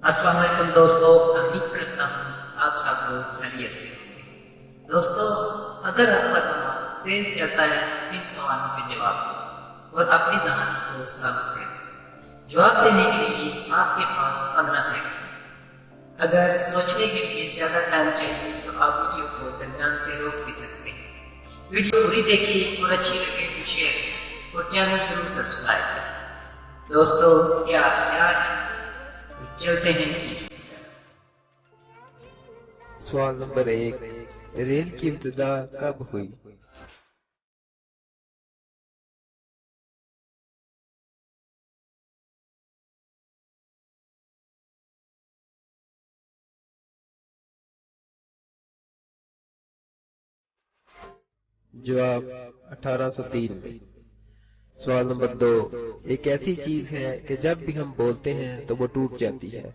अस्सलाम वालेकुम दोस्तों, उम्मीद करता हूँ आप सब लोग खैरियत से होंगे। दोस्तों, अगर आपका दिमाग तेज चलता है इन सवालों के जवाब और अपनी जहानी को साबित करें। जवाब देने के लिए आपके पास 15 सेकंड। अगर सोचने के लिए ज्यादा टाइम चाहिए तो आप वीडियो को दरमियान से रोक भी सकते हैं। वीडियो पूरी देखिए और अच्छी लगे तो शेयर करें और चैनल जरूर सब्सक्राइब करें। दोस्तों, क्या आप तैयार हैं? तो चलते हैं इसमें। सवाल नंबर 1। रेल की इब्तिदा कब हुई? जवाब 1803 में। सवाल नंबर 2। एक ऐसी चीज है कि जब भी हम बोलते हैं तो वो टूट जाती है।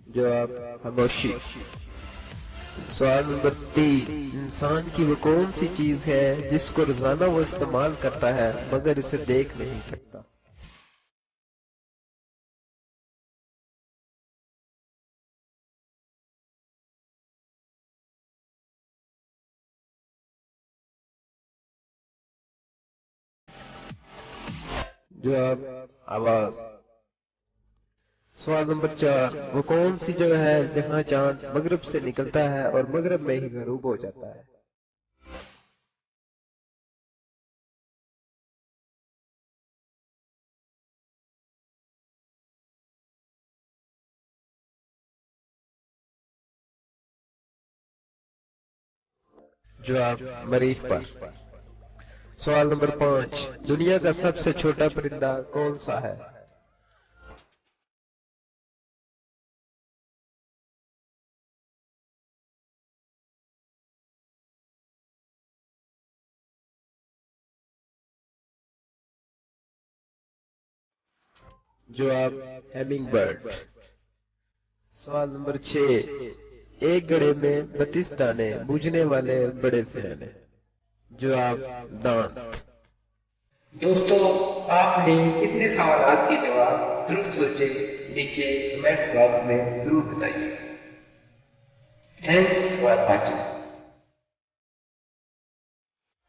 जवाब खामोशी। सवाल नंबर 3। इंसान की वो कौन सी चीज है जिसको रोजाना वो इस्तेमाल करता है मगर इसे देख नहीं सकता? जवाब आवाज। सवाल नंबर 4। वो कौन सी जगह है जहाँ चांद मगरिब से निकलता है और मगरिब में ही गरूब हो जाता है? जवाब मरीख पर। सवाल नंबर 5। दुनिया का सबसे छोटा परिंदा कौन सा है? जवाब हैमिंग बर्ड। सवाल नंबर 6। एक गड़े में 32 दाने, बूझने वाले बड़े सियाने। जवाब दांत। दोस्तों, आपने कितने सवाल के जवाब जरूर सोचे नीचे कमेंट्स बॉक्स में जरूर बताइए। Thanks for watching.